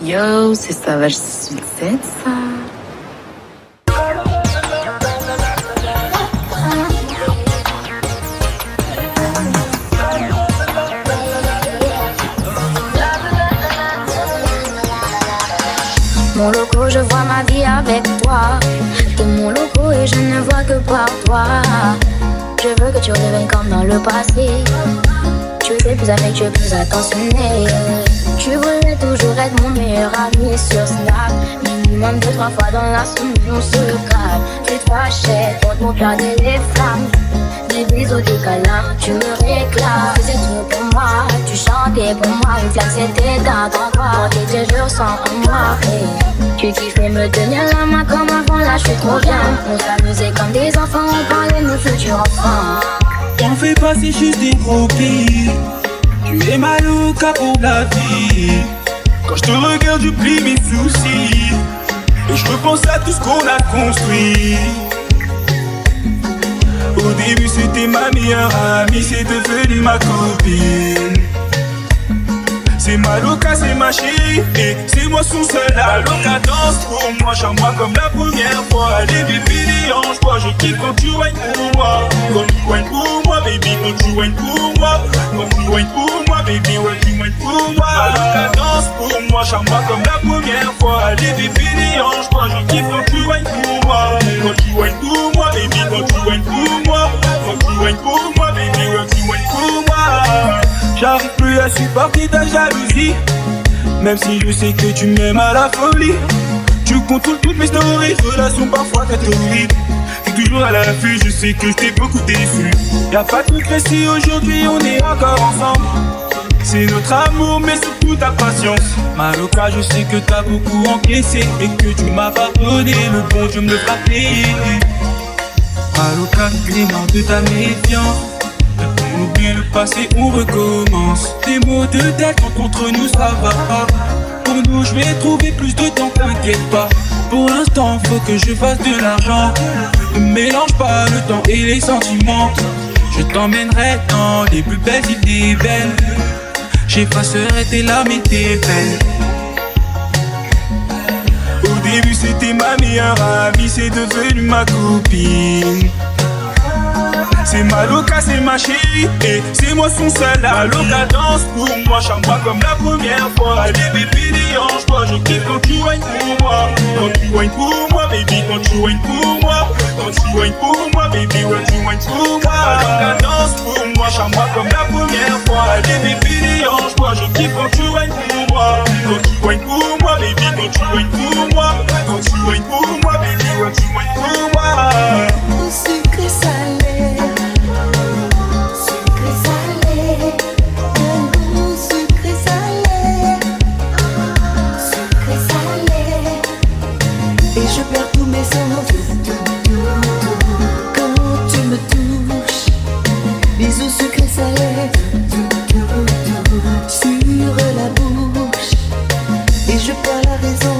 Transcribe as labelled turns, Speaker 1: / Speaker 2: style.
Speaker 1: Yo, c'est Savage Succès, ça.
Speaker 2: Mon logo, je vois ma vie avec toi. T'es mon logo et je ne vois que par toi. Je veux que tu reviennes comme dans le passé. Tu es plus avec, tu es plus attentionné. Tu voulais toujours être mon meilleur ami sur Snap. Minimum 2-3 fois dans la semaine on se calme. Tu te fâchais quand on perdait les flammes. Des bisous, des câlins, tu me réclames. Tu faisais tout pour moi, tu chantais pour moi. Une flamme c'était dans ton corps, t'étais toujours sans moi. Tu kiffais me tenir la main comme avant, là je suis trop bien. On s'amusait comme des enfants, on parlait de nos futurs enfants.
Speaker 3: T'en fais pas, c'est juste des croquis. Tu es ma louca pour la vie. Quand je te regarde, je plie mes soucis. Et je repense à tout ce qu'on a construit. Au début c'était ma meilleure amie, c'est devenu ma copine. C'est ma loca, c'est ma chérie, et c'est moi son seul. La loca danse pour moi, chante-moi comme la première fois. Allez bébé, déhanche-toi, je kiffe quand tu whines pour moi. Quand tu whines pour moi, baby, quand tu whines pour moi. Quand tu whines pour moi, baby, ouais, tu whines pour moi. La loca danse pour moi, chante-moi comme la première fois. Allez bébé, déhanche-toi, je kiffe quand tu whines pour moi. Quand tu whines pour moi, baby, quand tu whines pour moi. Quand tu whines pour moi, baby, ouais, tu whines pour moi. J'arrive plus à supporter ta jalousie. Même si je sais que tu m'aimes à la folie. Tu contrôles toutes mes stories, relations parfois très horribles. T'es toujours à l'affût, je sais que je t'ai beaucoup déçu. Y'a pas de regret si aujourd'hui on est encore ensemble. C'est notre amour mais surtout ta patience. Ma loca, je sais que t'as beaucoup encaissé et que tu m'as pardonné, le bon Dieu me le fera payer. Ma loca, clément de ta méfiance. On oublie le passé, on recommence. Des mots de tête contre nous ça va pas. Pour nous je vais trouver plus de temps, t'inquiète pas. Pour l'instant faut que je fasse de l'argent. Ne mélange pas le temps et les sentiments. Je t'emmènerai dans les plus belles idées belles. J'effacerai tes larmes et tes peines. Au début c'était ma meilleure amie, c'est devenu ma copine. C'est ma loca, c'est ma chérie, et c'est moi son seul. La loca danse pour moi, chante-moi comme la première fois. Allez bébé, déhanche-toi, je kiffe quand tu whines pour moi. Quand tu whines pour moi, baby, quand tu whines pour moi. Quand tu whines pour moi, baby, ouais, tu whines pour moi. La loca danse pour moi, chante-moi comme la première fois. Allez bébé, déhanche-toi, je kiffe quand tu whines pour moi. Quand tu whines pour moi, baby, quand tu whines pour moi. Quand tu whines pour moi, baby, ouais, tu whines pour moi.
Speaker 4: Au sucré salé. Et je perds tous mes sens quand tu me touches. Bisous sucrés salés sur la bouche. Et je perds la raison